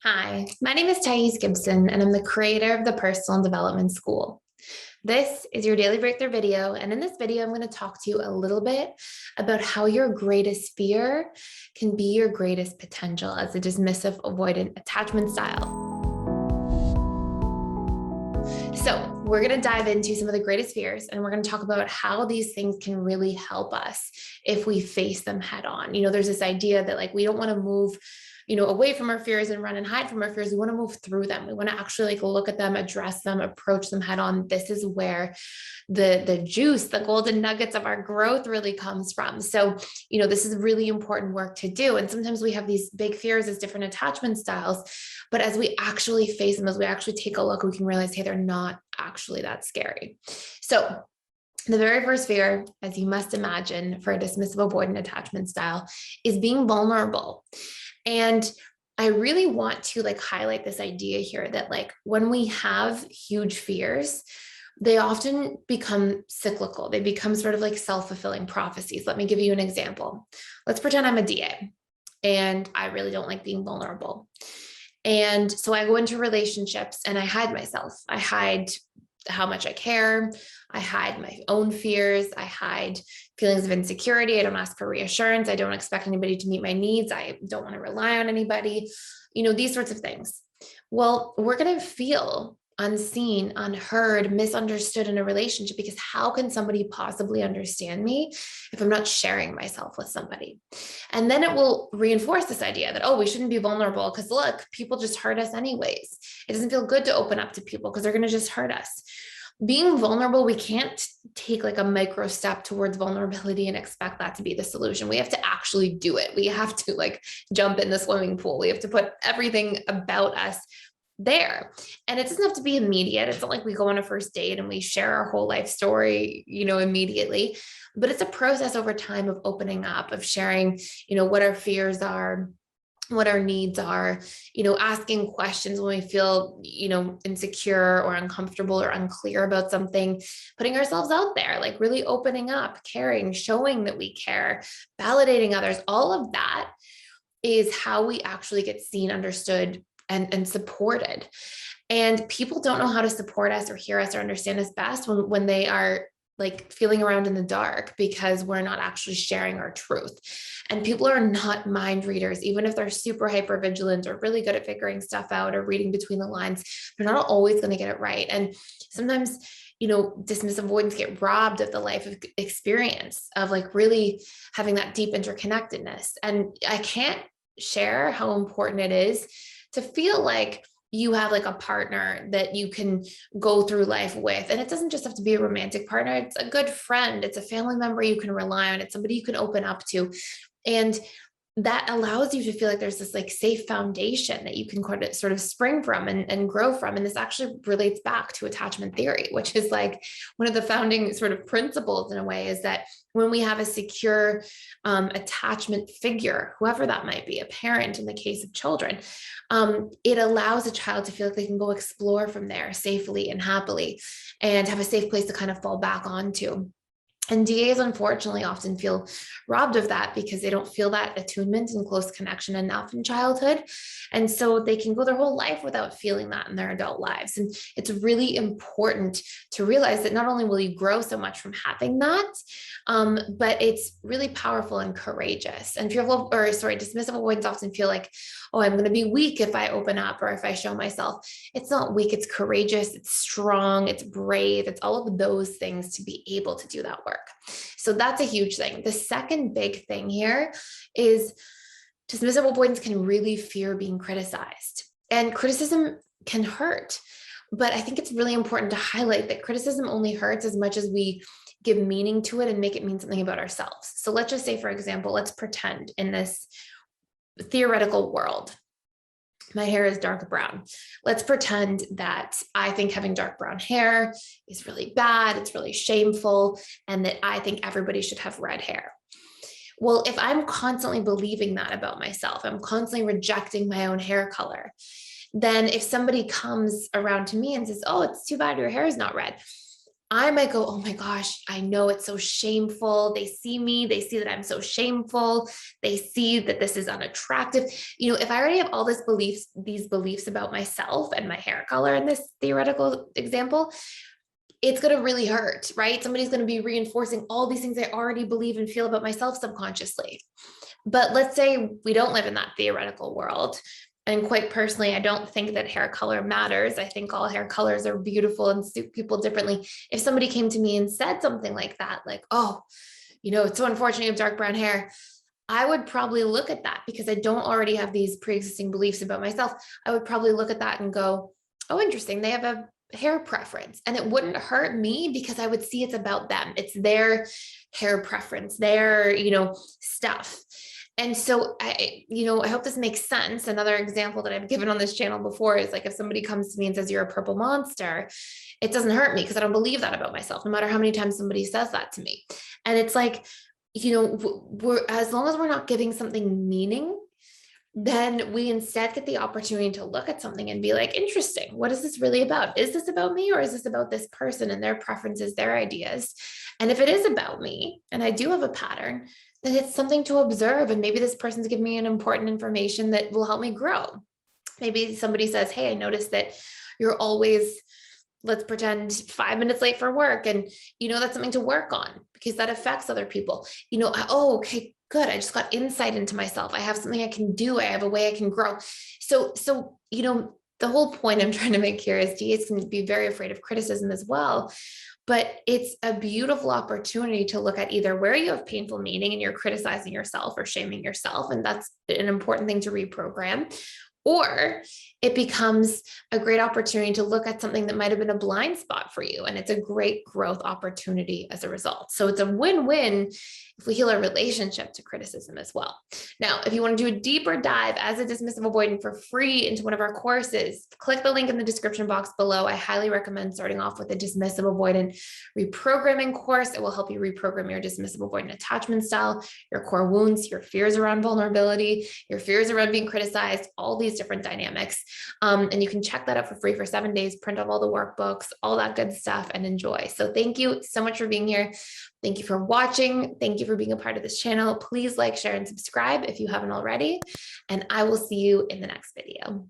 Hi, my name is Thais Gibson, and I'm the creator of the Personal Development School. This is your daily breakthrough video, and in this video, I'm going to talk to you a little bit about how your greatest fear can be your greatest potential as a dismissive avoidant attachment style. So, we're going to dive into some of the greatest fears, and we're going to talk about how these things can really help us if we face them head on. There's this idea that we don't want to move away from our fears and run and hide from our fears. We want to move through them. We want to actually look at them, address them, approach them head on. This is where the juice, the golden nuggets of our growth really comes from. So, this is really important work to do. And sometimes we have these big fears as different attachment styles, but as we actually face them, as we actually take a look, we can realize, hey, they're not actually that scary. So the very first fear, as you must imagine, for a dismissive avoidant attachment style is being vulnerable. And I really want to highlight this idea here that when we have huge fears, they often become cyclical. They become sort of self-fulfilling prophecies. Let me give you an example. Let's pretend I'm a DA and I really don't like being vulnerable. And so I go into relationships and I hide myself. I hide how much I care. I hide my own fears. I hide feelings of insecurity. I don't ask for reassurance. I don't expect anybody to meet my needs. I don't want to rely on anybody, these sorts of things. Well, we're going to feel unseen, unheard, misunderstood in a relationship because how can somebody possibly understand me if I'm not sharing myself with somebody? And then it will reinforce this idea that, oh, we shouldn't be vulnerable because look, people just hurt us anyways. It doesn't feel good to open up to people because they're going to just hurt us. Being vulnerable, we can't take a micro step towards vulnerability and expect that to be the solution. We have to actually do it. We have to jump in the swimming pool. We have to put everything about us there. And it doesn't have to be immediate. It's not like we go on a first date and we share our whole life story, immediately, but it's a process over time of opening up, of sharing, what our fears are, what our needs are, asking questions when we feel, insecure or uncomfortable or unclear about something, putting ourselves out there, really opening up, caring, showing that we care, validating others. All of that is how we actually get seen, understood, and supported. And people don't know how to support us or hear us or understand us best when they are feeling around in the dark because we're not actually sharing our truth. And people are not mind readers, even if they're super hyper vigilant or really good at figuring stuff out or reading between the lines, they're not always going to get it right. And sometimes, dismissive avoidants get robbed of the life of experience of really having that deep interconnectedness. And I can't share how important it is to feel like you have a partner that you can go through life with. And it doesn't just have to be a romantic partner. It's a good friend. It's a family member you can rely on. It's somebody you can open up to. And that allows you to feel like there's this safe foundation that you can sort of spring from and grow from. And this actually relates back to attachment theory, which is one of the founding sort of principles in a way, is that when we have a secure attachment figure, whoever that might be, a parent in the case of children, it allows a child to feel like they can go explore from there safely and happily and have a safe place to kind of fall back onto. And DAs unfortunately often feel robbed of that because they don't feel that attunement and close connection enough in childhood. And so they can go their whole life without feeling that in their adult lives. And it's really important to realize that not only will you grow so much from having that, but it's really powerful and courageous. And dismissive avoidants often feel like, oh, I'm going to be weak if I open up or if I show myself. It's not weak, it's courageous, it's strong, it's brave, it's all of those things to be able to do that work. So that's a huge thing. The second big thing here is dismissive avoidants can really fear being criticized, and criticism can hurt. But I think it's really important to highlight that criticism only hurts as much as we give meaning to it and make it mean something about ourselves. So let's just say, for example, let's pretend in this theoretical world, my hair is dark brown. Let's pretend that I think having dark brown hair is really bad, it's really shameful, and that I think everybody should have red hair. Well, if I'm constantly believing that about myself, I'm constantly rejecting my own hair color, then if somebody comes around to me and says, oh, it's too bad your hair is not red, I might go, oh my gosh, I know it's so shameful. They see me, they see that I'm so shameful. They see that this is unattractive. If I already have all these beliefs about myself and my hair color in this theoretical example, it's going to really hurt, right? Somebody's going to be reinforcing all these things I already believe and feel about myself subconsciously. But let's say we don't live in that theoretical world. And quite personally, I don't think that hair color matters. I think all hair colors are beautiful and suit people differently. If somebody came to me and said something like that, like, oh, it's so unfortunate you have dark brown hair, I would probably look at that because I don't already have these pre-existing beliefs about myself. I would probably look at that and go, oh, interesting. They have a hair preference. And it wouldn't hurt me because I would see it's about them. It's their hair preference, their, stuff. And so I hope this makes sense. Another example that I've given on this channel before is like, if somebody comes to me and says, you're a purple monster, it doesn't hurt me because I don't believe that about myself, no matter how many times somebody says that to me. And it's like, we're, as long as we're not giving something meaning, then we instead get the opportunity to look at something and be like, interesting, what is this really about? Is this about me, or is this about this person and their preferences, their ideas? And if it is about me and I do have a pattern, then it's something to observe. And maybe this person's giving me an important information that will help me grow. Maybe somebody says, hey, I noticed that you're always, let's pretend, 5 minutes late for work. And, that's something to work on because that affects other people. Oh, okay, good. I just got insight into myself. I have something I can do. I have a way I can grow. So, the whole point I'm trying to make here is DAs can be very afraid of criticism as well. But it's a beautiful opportunity to look at either where you have painful meaning and you're criticizing yourself or shaming yourself, and that's an important thing to reprogram, or it becomes a great opportunity to look at something that might have been a blind spot for you. And it's a great growth opportunity as a result. So it's a win-win if we heal our relationship to criticism as well. Now, if you want to do a deeper dive as a dismissive avoidant for free into one of our courses, click the link in the description box below. I highly recommend starting off with a dismissive avoidant reprogramming course. It will help you reprogram your dismissive avoidant attachment style, your core wounds, your fears around vulnerability, your fears around being criticized, all these different dynamics. And you can check that out for free for 7 days, print off all the workbooks, all that good stuff, and enjoy. So thank you so much for being here. Thank you for watching. Thank you for being a part of this channel. Please like, share, and subscribe if you haven't already. And I will see you in the next video.